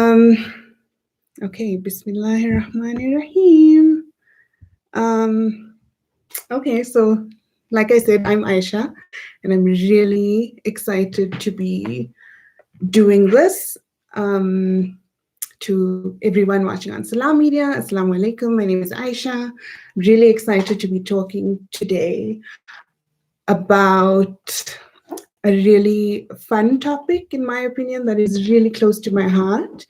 Okay, Bismillahirrahmanirrahim. Okay, so like I said, I'm Aisha, and I'm really excited to be doing this. To everyone watching on Salam Media, Assalamu alaikum. My name is Aisha. Really excited to be talking today about a really fun topic, in my opinion, that is really close to my heart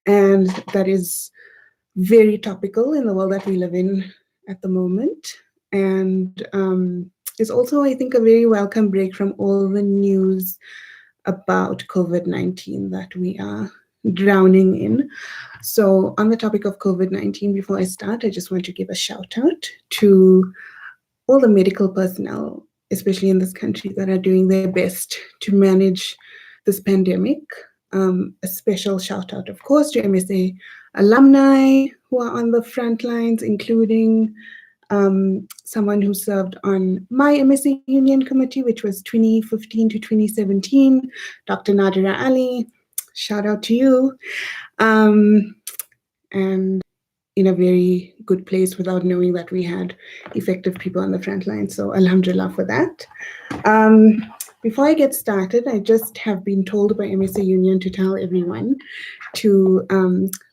and that is very topical in the world that we live in at the moment. And is also, I think, a very welcome break from all the news about COVID-19 that we are drowning in. So on the topic of COVID-19, before I start, I just want to give a shout out to all the medical personnel, especially in this country, that are doing their best to manage this pandemic. A special shout out, of course, to MSA alumni who are on the front lines, including someone who served on my MSA Union committee, which was 2015 to 2017, Dr. Nadira Ali. Shout out to you. And in a very good place without knowing that we had effective people on the front line. So alhamdulillah for that. Before I get started, I just have been told by MSA Union to tell everyone to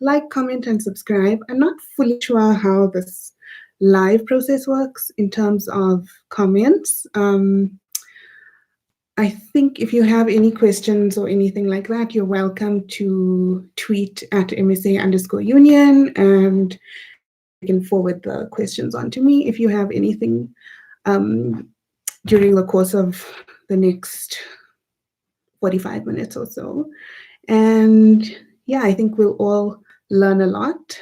like, comment, and subscribe. I'm not fully sure how this live process works in terms of comments. I think if you have any questions or anything like that, you're welcome to tweet at MSA_Union, and you can forward the questions on to me if you have anything during the course of the next 45 minutes or so. And yeah, I think we'll all learn a lot,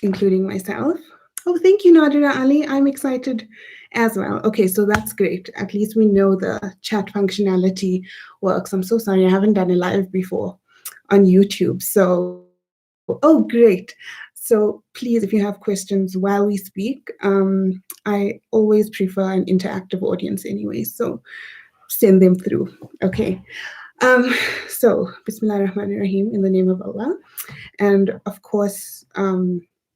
including myself. Oh, thank you, Nadira Ali. I'm excited as well. Okay, so that's great. At least we know the chat functionality works. I'm so sorry, I haven't done a live before on YouTube. So, oh, great. So please, if you have questions while we speak, I always prefer an interactive audience anyway, so send them through. Okay. So, Bismillahirrahmanirrahim, in the name of Allah. And of course,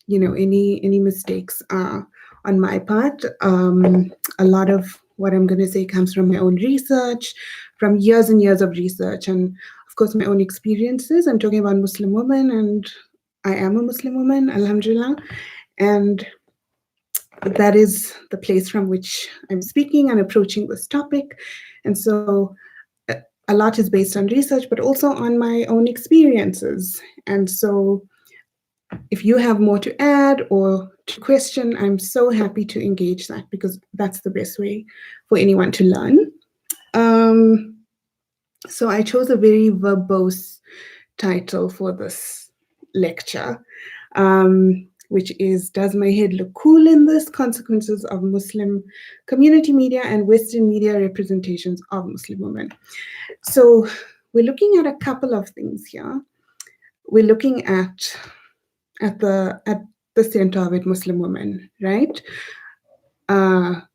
you know, any mistakes are on my part. A lot of what I'm going to say comes from my own research, from years and years of research, and of course my own experiences. I'm talking about Muslim women, and I am a Muslim woman, alhamdulillah, and that is the place from which I'm speaking and approaching this topic. And so a lot is based on research, but also on my own experiences. And so if you have more to add or to question, I'm so happy to engage that, because that's the best way for anyone to learn. So I chose a very verbose title for this lecture, which is, Does My Head Look Cool in This? Consequences of Muslim Community Media and Western Media Representations of Muslim Women. So we're looking at a couple of things here. We're looking at the center of it, Muslim women, right?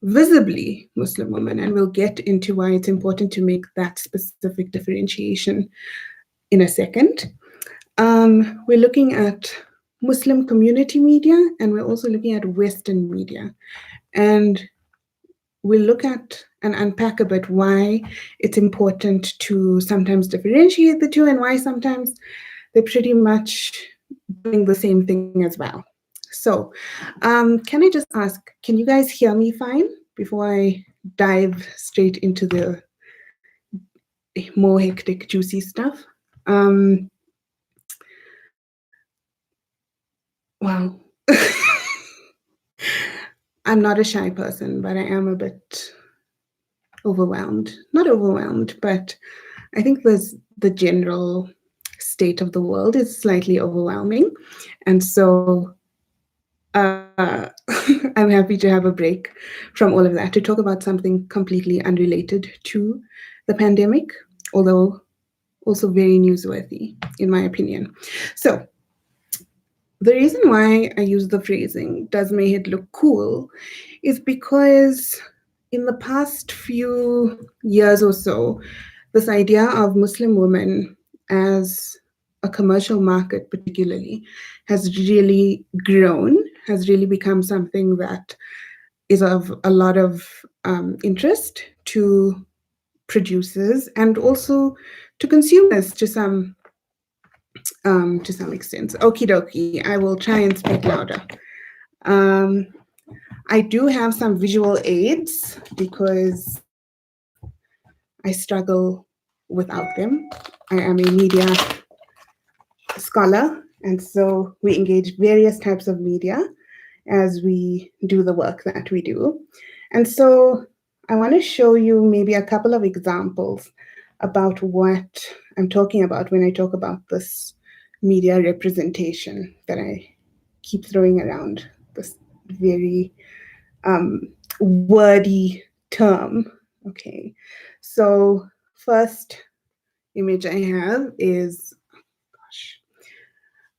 Visibly Muslim women, and we'll get into why it's important to make that specific differentiation in a second. We're looking at Muslim community media, and we're also looking at Western media. And we'll look at and unpack a bit why it's important to sometimes differentiate the two, and why sometimes they're pretty much doing the same thing as well. So can I just ask, can you guys hear me fine before I dive straight into the more hectic, juicy stuff? Wow. I'm not a shy person, but I am a bit overwhelmed. Not overwhelmed, but I think the general state of the world is slightly overwhelming. And so I'm happy to have a break from all of that to talk about something completely unrelated to the pandemic, although also very newsworthy, in my opinion. So the reason why I use the phrasing, does my head look cool, is because in the past few years or so, this idea of Muslim women as a commercial market particularly has really grown, has really become something that is of a lot of interest to producers and also to consumers to some extent. Okie dokie, I will try and speak louder. I do have some visual aids because I struggle without them. I am a media scholar, and so we engage various types of media as we do the work that we do. And so I want to show you maybe a couple of examples about what I'm talking about when I talk about this media representation that I keep throwing around, this very wordy term. Okay, so first image I have is,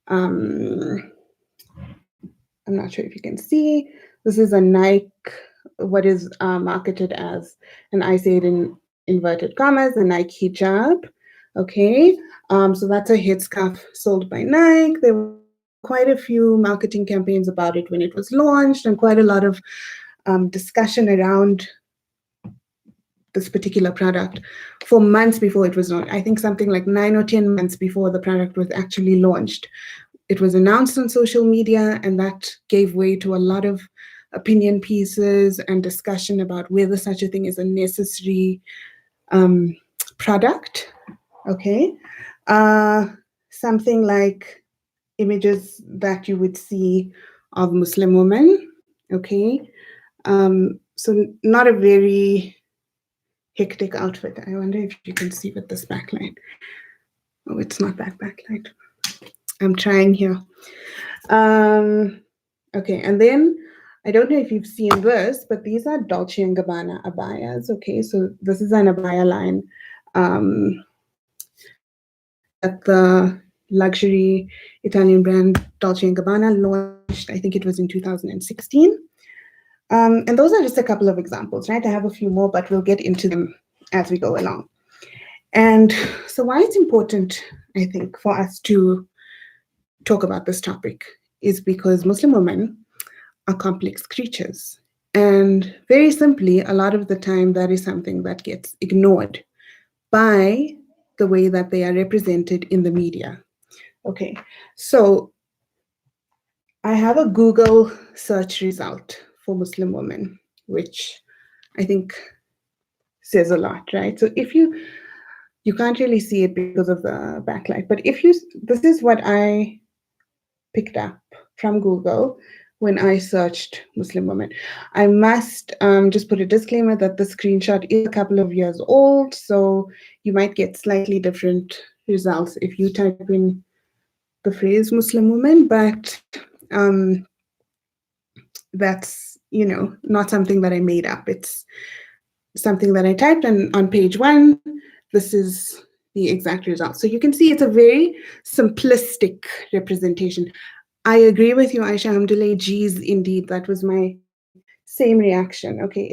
I'm not sure if you can see. This is a Nike, what is marketed as, and I say it in inverted commas, a Nike hijab. Okay, so that's a headscarf sold by Nike. There were quite a few marketing campaigns about it when it was launched, and quite a lot of discussion around this particular product for months before it was launched. I think something like 9 or 10 months before the product was actually launched. It was announced on social media, and that gave way to a lot of opinion pieces and discussion about whether such a thing is a necessary product. Okay, something like images that you would see of Muslim women. Okay, so not a very hectic outfit. I wonder if you can see with this backlight. Oh, it's not that backlight. I'm trying here. Okay, and then I don't know if you've seen this, but these are Dolce & Gabbana abayas. Okay, so this is an abaya line that the luxury Italian brand Dolce & Gabbana launched, I think it was in 2016. And those are just a couple of examples, right? I have a few more, but we'll get into them as we go along. And so why it's important, I think, for us to talk about this topic is because Muslim women are complex creatures. And very simply, a lot of the time, that is something that gets ignored by the way that they are represented in the media. Okay, so I have a Google search result for Muslim women, which I think says a lot, right? So if you can't really see it because of the backlight, but if you, this is what I picked up from Google when I searched Muslim women. I must just put a disclaimer that the screenshot is a couple of years old, so you might get slightly different results if you type in the phrase Muslim woman, but that's, you know, not something that I made up. It's something that I typed, and on page 1, this is the exact result. So you can see it's a very simplistic representation. I agree with you, Aaisha, alhamdulillah, geez, indeed, that was my same reaction. Okay,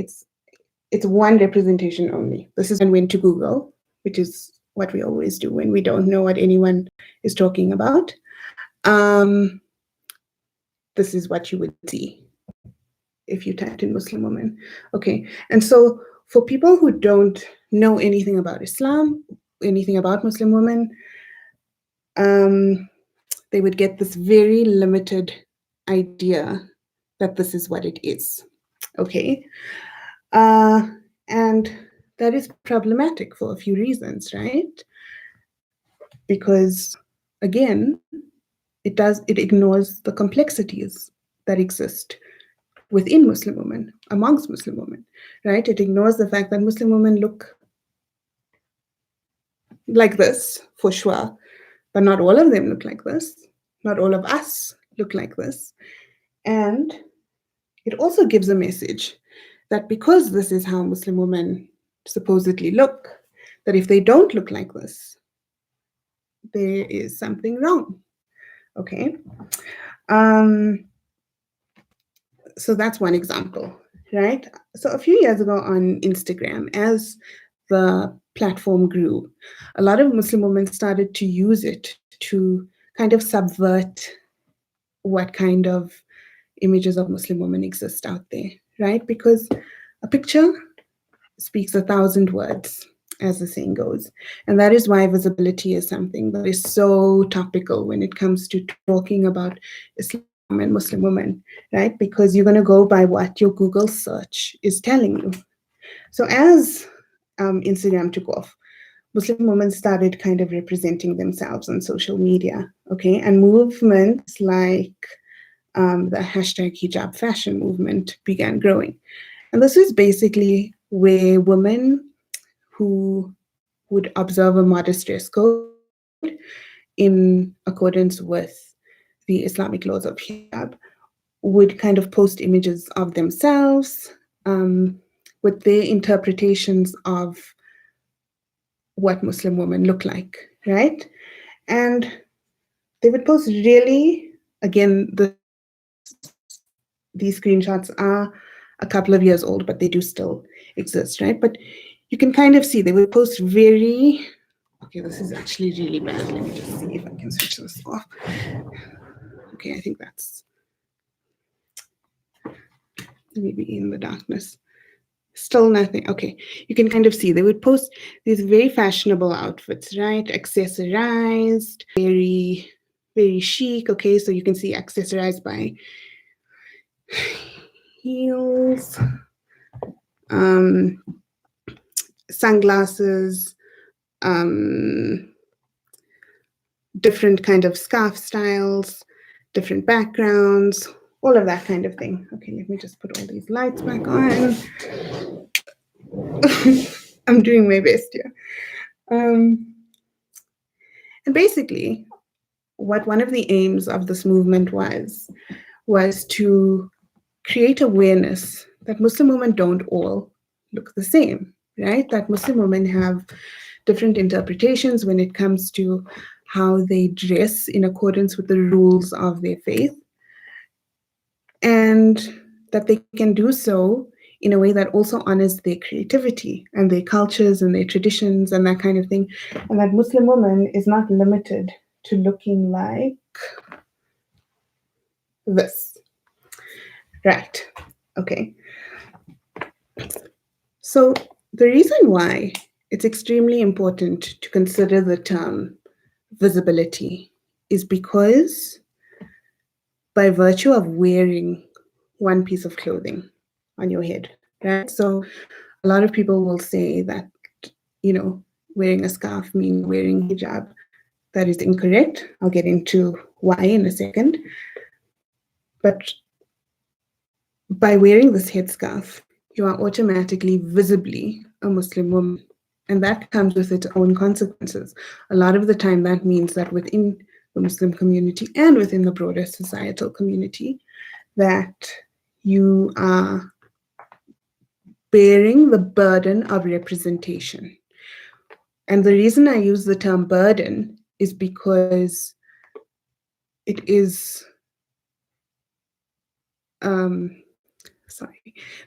it's one representation only. This is when I went to Google, which is what we always do when we don't know what anyone is talking about. This is what you would see if you typed in Muslim woman. Okay, and so for people who don't know anything about Islam, anything about Muslim women, they would get this very limited idea that this is what it is. Okay, and that is problematic for a few reasons, right? Because again, it ignores the complexities that exist within Muslim women, amongst Muslim women, right? It ignores the fact that Muslim women look like this, for sure, but not all of them look like this. Not all of us look like this. And it also gives a message that because this is how Muslim women supposedly look, that if they don't look like this, there is something wrong. Okay. So that's one example, right? So a few years ago on Instagram, as the platform grew, a lot of Muslim women started to use it to kind of subvert what kind of images of Muslim women exist out there, right? Because a picture speaks 1,000 words, as the saying goes. And that is why visibility is something that is so topical when it comes to talking about Islam and Muslim women, right? Because you're going to go by what your Google search is telling you. So as Instagram took off, Muslim women started kind of representing themselves on social media, okay? And movements like the hashtag hijab fashion movement began growing. And this is basically where women who would observe a modest dress code in accordance with the Islamic laws of hijab would kind of post images of themselves with their interpretations of what Muslim women look like, right? And they would post really, again, these screenshots are a couple of years old, but they do still exist, right? But you can kind of see they would post very, okay, this is actually really bad. Let me just see if I can switch this off. Okay, I think that's maybe in the darkness. Still nothing. Okay, you can kind of see they would post these very fashionable outfits, right? Accessorized, very, very chic. Okay, so you can see accessorized by heels, sunglasses, different kind of scarf styles, different backgrounds, all of that kind of thing. Okay, let me just put all these lights back on. I'm doing my best here. And basically, what one of the aims of this movement was to create awareness that Muslim women don't all look the same, right? That Muslim women have different interpretations when it comes to how they dress in accordance with the rules of their faith, and that they can do so in a way that also honors their creativity and their cultures and their traditions and that kind of thing. And that Muslim woman is not limited to looking like this. Right. Okay. So the reason why it's extremely important to consider the term visibility is because by virtue of wearing one piece of clothing on your head, right? So a lot of people will say that, wearing a scarf means wearing hijab. That is incorrect. I'll get into why in a second. But by wearing this headscarf, you are automatically visibly a Muslim woman. And that comes with its own consequences. A lot of the time, that means that within the Muslim community and within the broader societal community, that you are bearing the burden of representation. And the reason I use the term burden is because it is,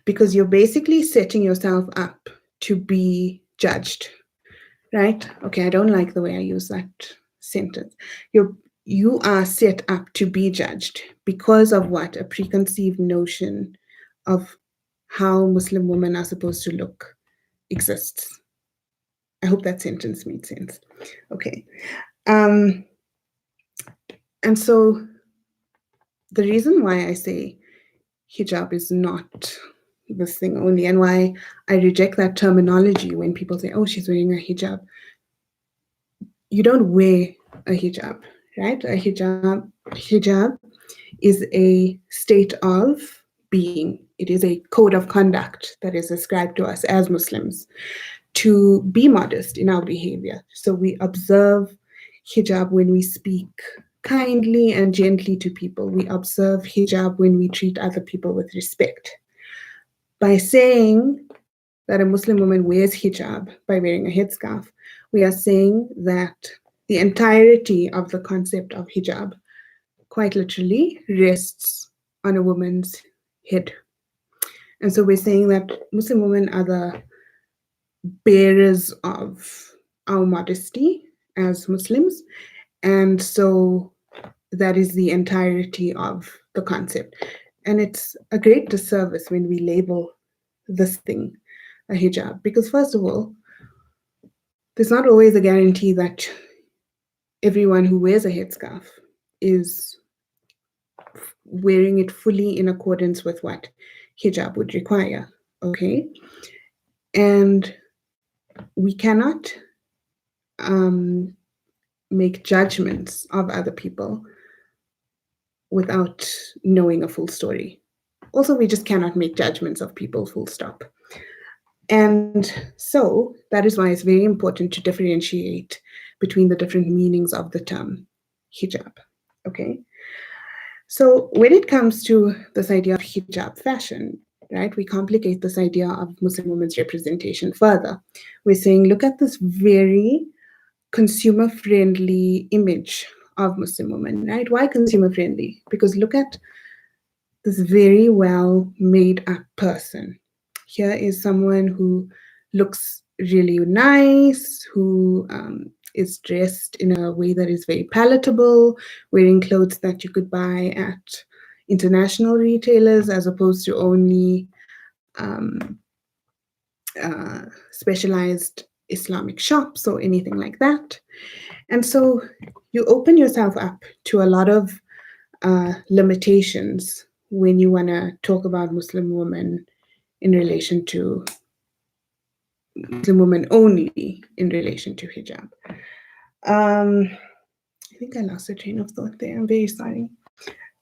because you're basically setting yourself up to be judged, right? Okay, I don't like the way I use that sentence. You are set up to be judged because of what? A preconceived notion of how Muslim women are supposed to look exists. I hope that sentence made sense. Okay. And so the reason why I say hijab is not this thing only, and why I reject that terminology when people say, oh, she's wearing a hijab. You don't wear a hijab, right? A hijab is a state of being. It is a code of conduct that is ascribed to us as Muslims to be modest in our behavior. So we observe hijab when we speak kindly and gently to people. We observe hijab when we treat other people with respect. By saying that a Muslim woman wears hijab by wearing a headscarf, we are saying that the entirety of the concept of hijab, quite literally, rests on a woman's head. And so we're saying that Muslim women are the bearers of our modesty as Muslims, And so that is the entirety of the concept. And it's a great disservice when we label this thing a hijab, because first of all, there's not always a guarantee that everyone who wears a headscarf is wearing it fully in accordance with what hijab would require, okay? And we cannot make judgments of other people without knowing a full story. Also, we just cannot make judgments of people, full stop. And so that is why it's very important to differentiate between the different meanings of the term hijab, okay? So when it comes to this idea of hijab fashion, right, we complicate this idea of Muslim women's representation further. We're saying, look at this very consumer-friendly image of Muslim women, right? Why consumer-friendly? Because look at this very well made up person. Here is someone who looks really nice, who is dressed in a way that is very palatable, wearing clothes that you could buy at international retailers as opposed to only specialized Islamic shops or anything like that. And so you open yourself up to a lot of limitations when you want to talk about Muslim women in relation to Muslim women only in relation to hijab. I think I lost a train of thought there. I'm very sorry.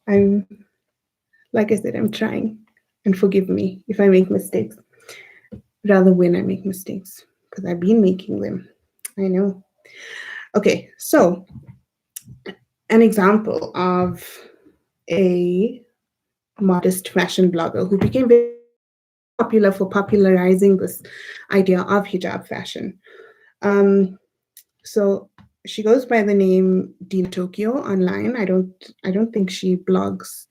Like I said, I'm trying, and forgive me if I make mistakes, rather when I make mistakes, because I've been making them. I know. Okay, so an example of a modest fashion blogger who became very popular for popularizing this idea of hijab fashion. So she goes by the name Dina Tokyo online. I don't think she blogs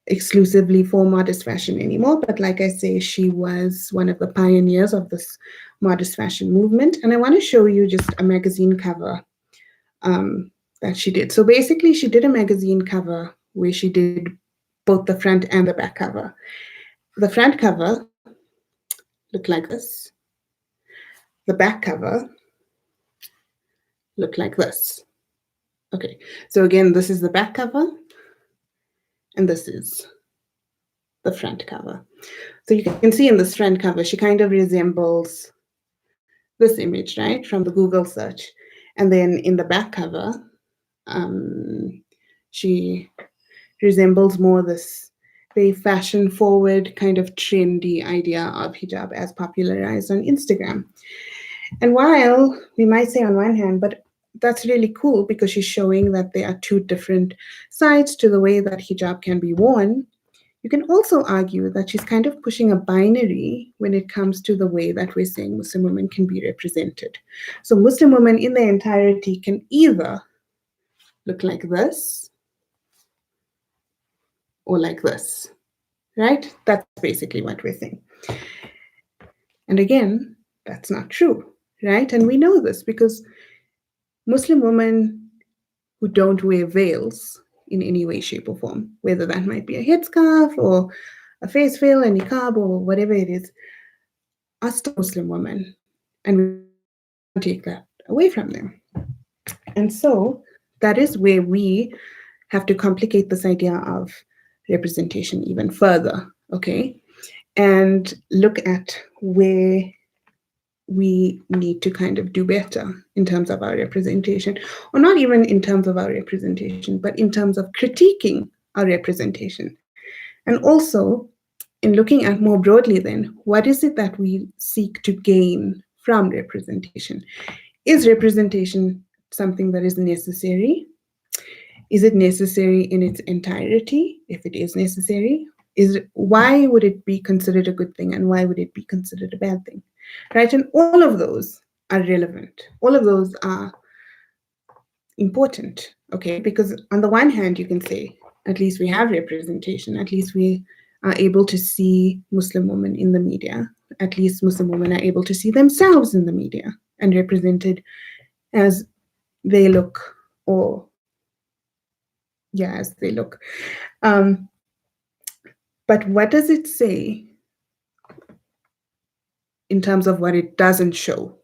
exclusively for modest fashion anymore, but like I say, she was one of the pioneers of this modest fashion movement. And I want to show you just a magazine cover that she did. So basically, she did a magazine cover where she did both the front and the back cover. The front cover looked like this. The back cover looked like this. Okay, so again, this is the back cover, and this is the front cover. So you can see in this front cover, she kind of resembles this image, right, from the Google search. And then in the back cover, she resembles more this very fashion forward, kind of trendy idea of hijab as popularized on Instagram. And while we might say on one hand, but that's really cool because she's showing that there are two different sides to the way that hijab can be worn, you can also argue that she's kind of pushing a binary when it comes to the way that we're saying Muslim women can be represented. So Muslim women in their entirety can either look like this or like this, right? That's basically what we're saying. And again, that's not true, right? And we know this because Muslim women who don't wear veils in any way, shape, or form, whether that might be a headscarf or a face veil, a niqab, or whatever it is, are still Muslim women. And we can't take that away from them. And so that is where we have to complicate this idea of representation even further, okay? And look at where we need to kind of do better in terms of our representation, or not even in terms of our representation, but in terms of critiquing our representation. And also in looking at more broadly then, what is it that we seek to gain from representation? Is representation something that is necessary? Is it necessary in its entirety? If it is necessary, why would it be considered a good thing and why would it be considered a bad thing? Right? And all of those are relevant. All of those are important, okay? Because on the one hand, you can say, at least we have representation, at least we are able to see Muslim women in the media, at least Muslim women are able to see themselves in the media and represented as they look or yeah, as they look. But what does it say in terms of what it doesn't show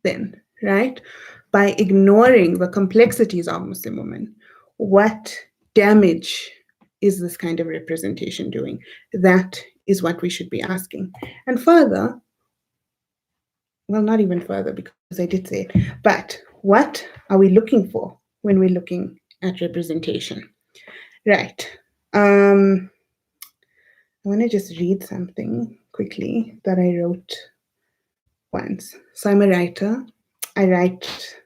then, right? By ignoring the complexities of Muslim women, what damage is this kind of representation doing? That is what we should be asking. And further, well, not even further because I did say it, but what are we looking for when we're looking at representation? Right. I want to just read something quickly that I wrote once. So I'm a writer. I write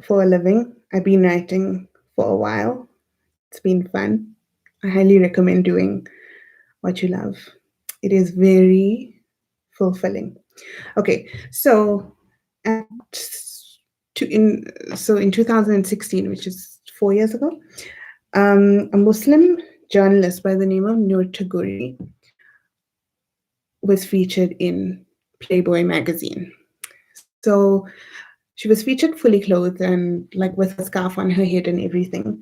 for a living. I've been writing for a while. It's been fun. I highly recommend doing what you love. It is very fulfilling. Okay, so in 2016, which is 4 years ago, a Muslim journalist by the name of Noor Taguri was featured in Playboy magazine. So she was featured fully clothed and like with a scarf on her head and everything,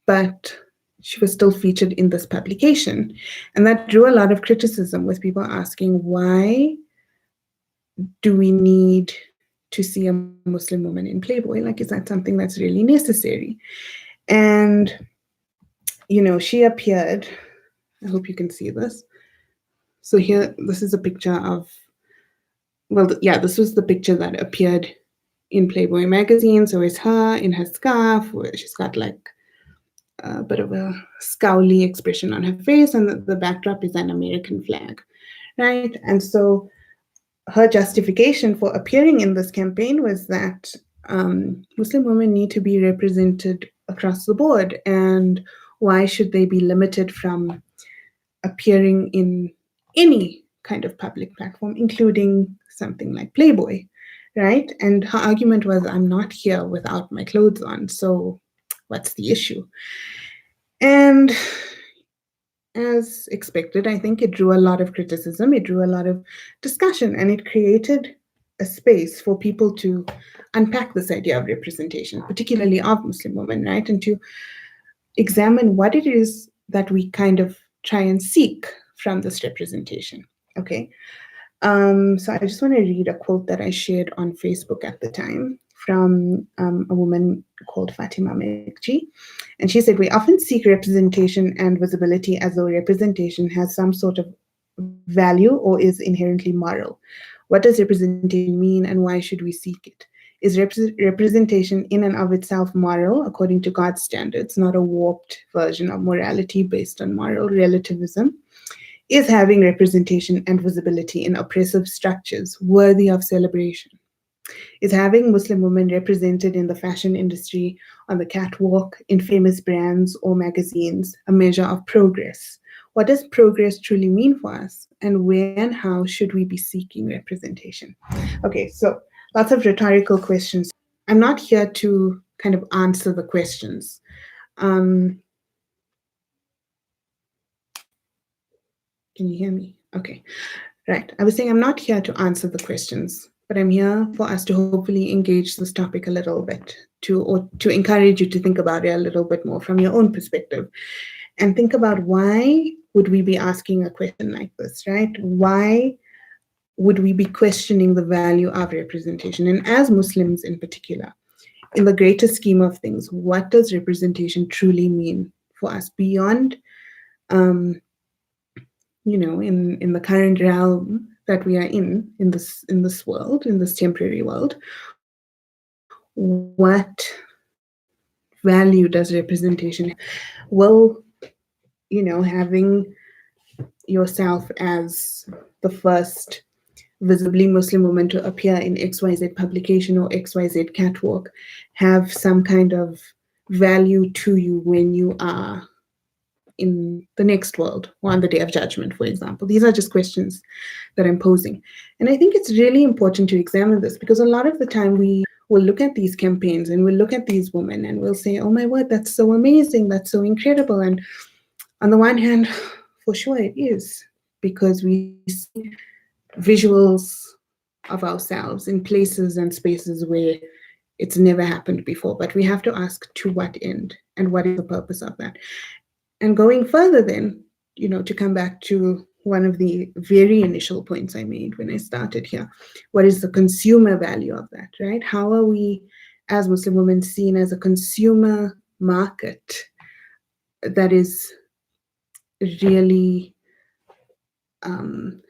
but she was still featured in this publication. And that drew a lot of criticism with people asking, why do we need to see a Muslim woman in Playboy? Like, is that something that's really necessary? And, you know, she appeared, I hope you can see this. So here, this is a picture of, well, yeah, this was the picture that appeared in Playboy magazine. So it's her in her scarf, where she's got like a bit of a scowly expression on her face, and the backdrop is an American flag, right? And so her justification for appearing in this campaign was that Muslim women need to be represented across the board, and why should they be limited from appearing in any kind of public platform, including something like Playboy, right? And her argument was, I'm not here without my clothes on, so what's the issue? And as expected, I think it drew a lot of criticism, it drew a lot of discussion, and it created a space for people to unpack this idea of representation, particularly of Muslim women, right? And to examine what it is that we kind of try and seek from this representation, okay? So I just want to read a quote that I shared on Facebook at the time from a woman called Fatima Mekji. And she said, we often seek representation and visibility as though representation has some sort of value or is inherently moral. What does representation mean and why should we seek it? Is representation in and of itself moral according to God's standards, not a warped version of morality based on moral relativism? Is having representation and visibility in oppressive structures worthy of celebration? Is having Muslim women represented in the fashion industry, on the catwalk, in famous brands or magazines, a measure of progress? What does progress truly mean for us? And where and how should we be seeking representation? Okay, so lots of rhetorical questions. I'm not here to kind of answer the questions. Can you hear me? Okay, right. I was saying I'm not here to answer the questions, but I'm here for us to hopefully engage this topic a little bit, to encourage you to think about it a little bit more from your own perspective, and think about why would we be asking a question like this, right? Why would we be questioning the value of representation? And as Muslims in particular, in the greater scheme of things, what does representation truly mean for us beyond, you know, in the current realm that we are in this world, in this temporary world? What value does representation have? Will, you know, having yourself as the first visibly Muslim woman to appear in XYZ publication or XYZ catwalk have some kind of value to you when you are in the next world or on the day of judgment, for example? These are just questions that I'm posing. And I think it's really important to examine this, because a lot of the time we will look at these campaigns and we'll look at these women and we'll say, oh my word, that's so amazing, that's so incredible. And on the one hand, for sure it is, because we see visuals of ourselves in places and spaces where It's never happened before, but we have to ask to what end and what is the purpose of that. And going further then, to come back to one of the very initial points I made when I started here, what is the consumer value of that, right? How are we as Muslim women seen as a consumer market that is really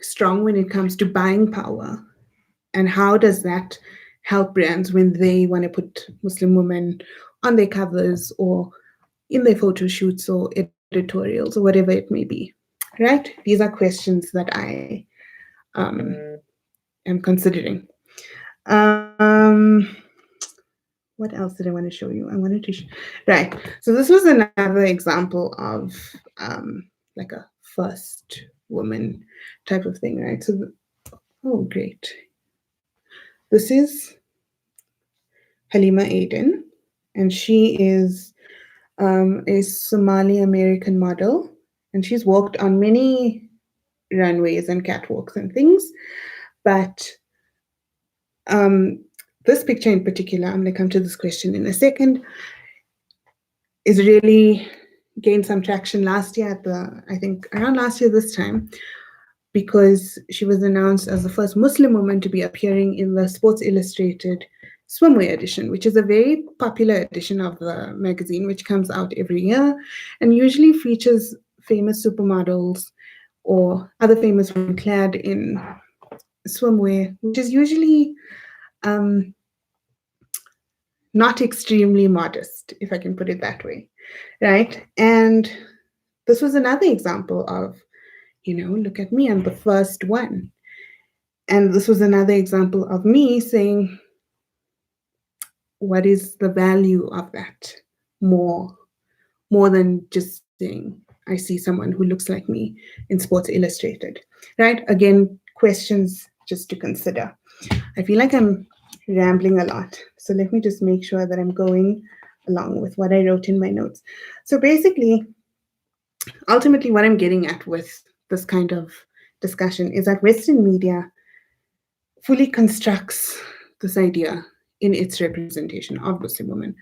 strong when it comes to buying power? And how does that help brands when they want to put Muslim women on their covers or in their photo shoots or editorials or whatever it may be, right? These are questions that I am considering. What else did I want to show you? I wanted to, right. So this was another example of like a first woman type of thing, right? So, oh, great. This is Halima Aden, and she is a Somali American model, and she's walked on many runways and catwalks and things. But this picture in particular, I'm going to come to this question in a second, is really gained some traction last year I think around last year this time, because she was announced as the first Muslim woman to be appearing in the Sports Illustrated swimwear edition, which is a very popular edition of the magazine, which comes out every year and usually features famous supermodels or other famous women clad in swimwear, which is usually not extremely modest, if I can put it that way, right? And this was another example of, look at me, I'm the first one. And this was another example of me saying, what is the value of that? More than just saying, I see someone who looks like me in Sports Illustrated, right? Again, questions just to consider. I feel like I'm rambling a lot. So let me just make sure that I'm going along with what I wrote in my notes. So basically, ultimately, what I'm getting at with this kind of discussion is that Western media fully constructs this idea in its representation of Muslim women,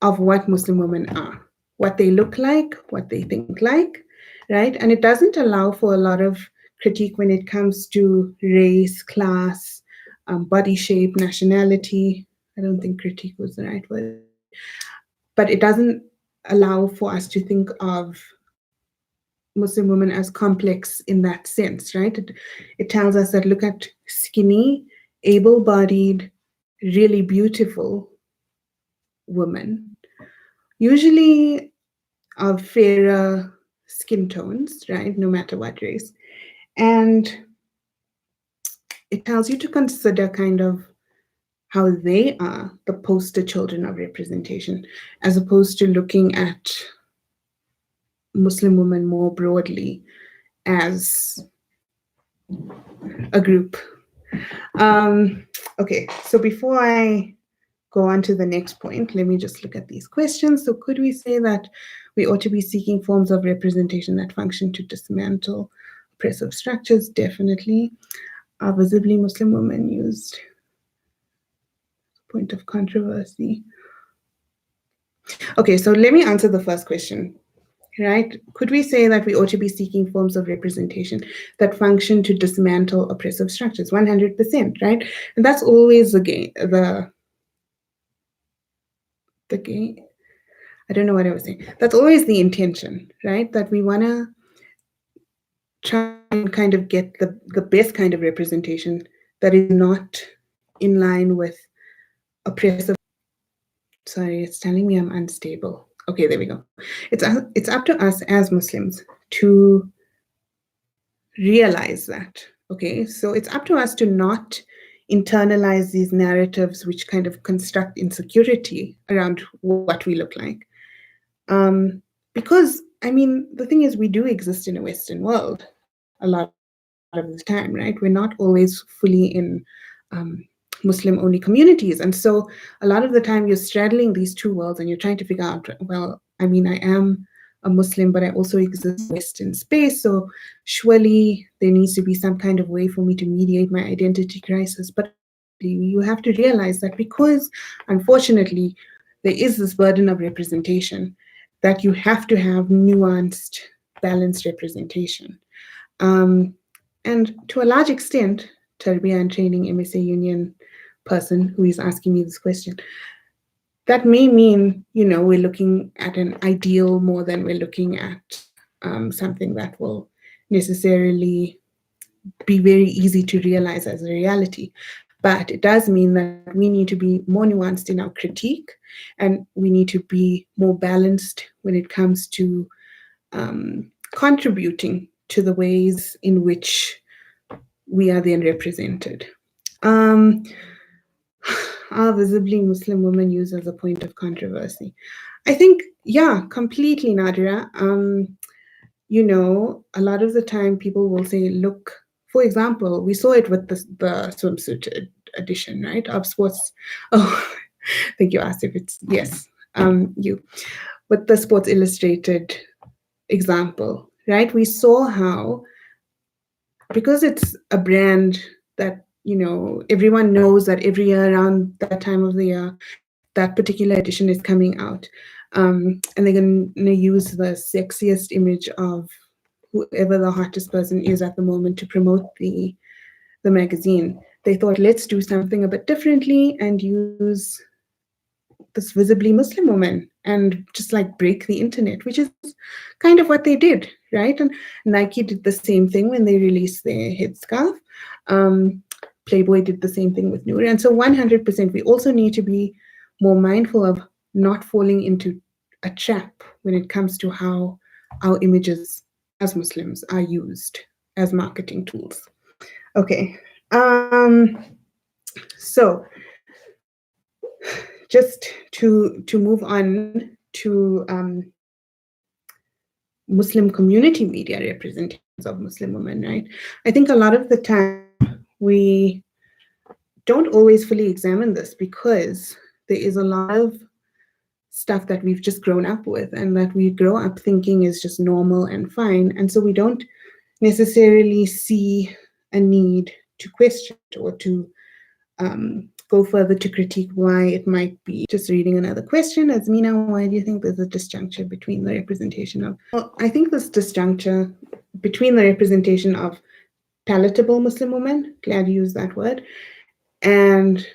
of what Muslim women are, what they look like, what they think like, right? And it doesn't allow for a lot of critique when it comes to race, class, body shape, nationality. I don't think critique was the right word, but it doesn't allow for us to think of Muslim women as complex in that sense, right? It tells us that look at skinny, able-bodied, really beautiful women, usually of fairer skin tones, right? No matter what race. And it tells you to consider kind of how they are the poster children of representation, as opposed to looking at Muslim women more broadly as a group. Okay, so before I go on to the next point, let me just look at these questions. So could we say that we ought to be seeking forms of representation that function to dismantle oppressive structures? Definitely. Are visibly Muslim women used? Point of controversy. Okay, so let me answer the first question, right? Could we say that we ought to be seeking forms of representation that function to dismantle oppressive structures? 100%, right? And that's always the game, the game. I don't know what I was saying. That's always the intention, right? That we want to try and kind of get the best kind of representation that is not in line with oppressive. Sorry, it's telling me I'm unstable. Okay, there we go. It's up to us as Muslims to realize that. Okay, so it's up to us to not internalize these narratives which kind of construct insecurity around what we look like. Because, I mean, the thing is, we do exist in a Western world a lot of the time, right? We're not always fully in Muslim-only communities. And so a lot of the time you're straddling these two worlds and you're trying to figure out, well, I mean, I am a Muslim, but I also exist in Western space. So surely there needs to be some kind of way for me to mediate my identity crisis. But you have to realize that because, unfortunately, there is this burden of representation, that you have to have nuanced, balanced representation. And to a large extent, Tarbiyah and Training MSA Union person who is asking me this question, that may mean, we're looking at an ideal more than we're looking at something that will necessarily be very easy to realize as a reality. But it does mean that we need to be more nuanced in our critique, and we need to be more balanced when it comes to contributing to the ways in which we are then represented. Are visibly Muslim women used as a point of controversy? I think, yeah, completely, Nadira. A lot of the time people will say, look, for example, we saw it with the swimsuit edition, right, of sports. Oh, I think you asked if it's, yes, you. With the Sports Illustrated example, right? We saw how, because it's a brand that, everyone knows that every year around that time of the year, that particular edition is coming out. And they're going to use the sexiest image of whoever the hottest person is at the moment to promote the magazine. They thought, let's do something a bit differently and use this visibly Muslim woman and just like break the internet, which is kind of what they did, right? And Nike did the same thing when they released their headscarf. Playboy did the same thing with Noor. And so 100%, we also need to be more mindful of not falling into a trap when it comes to how our images as Muslims are used as marketing tools. Okay. So just to move on to Muslim community media representations of Muslim women, right? I think a lot of the time we don't always fully examine this because there is a lot of stuff that we've just grown up with and that we grow up thinking is just normal and fine. And so we don't necessarily see a need to question or to go further to critique why it might be. Just reading another question, Azmina, why do you think there's a disjuncture between the representation of, well, I think this disjuncture between the representation of palatable Muslim women, glad you used that word, and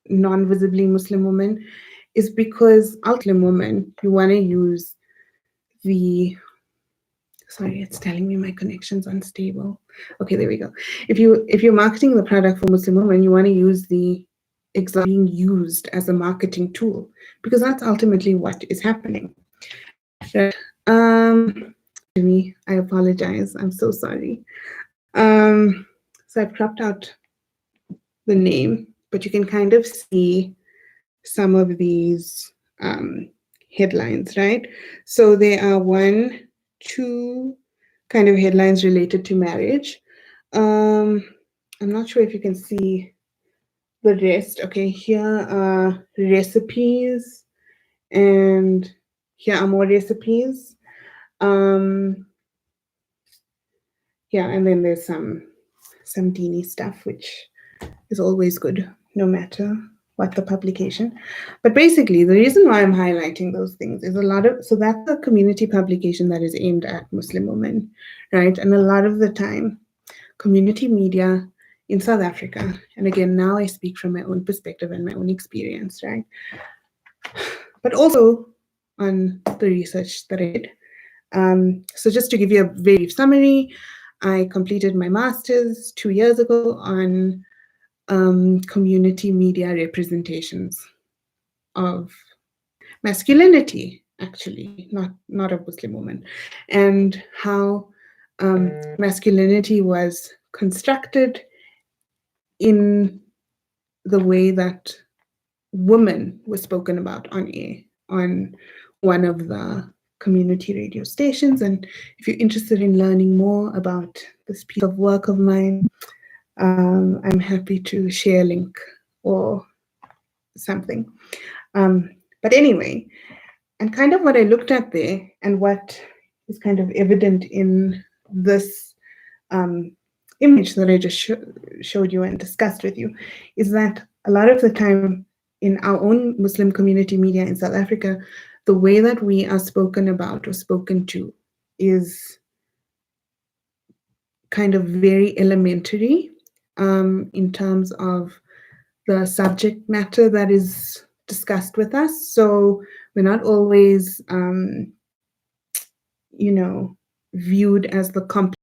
non-visibly Muslim women is because Muslim women, you want to use the, sorry, it's telling me my connection's unstable. Okay, there we go. If you're marketing the product for Muslim women, you want to use the example being used as a marketing tool because that's ultimately what is happening. Right? I apologize. I'm so sorry. So I've cropped out the name, but you can kind of see some of these headlines, right? So there are 1, 2 kind of headlines related to marriage. I'm not sure if you can see the rest. Okay, here are recipes, and here are more recipes. Yeah, and then there's some dini stuff, which is always good, no matter what the publication. But basically, the reason why I'm highlighting those things is so that's a community publication that is aimed at Muslim women, right? And a lot of the time, community media in South Africa, and again, now I speak from my own perspective and my own experience, right? But also on the research that I did. So just to give you a very brief summary, I completed my master's 2 years ago on community media representations of masculinity, actually, not of Muslim women, and how masculinity was constructed in the way that women were spoken about on air on one of the community radio stations. And if you're interested in learning more about this piece of work of mine, I'm happy to share a link or something. But anyway, and kind of what I looked at there and what is kind of evident in this image that I just showed you and discussed with you is that a lot of the time in our own Muslim community media in South Africa, the way that we are spoken about or spoken to is kind of very elementary in terms of the subject matter that is discussed with us. So we're not always, viewed as the complex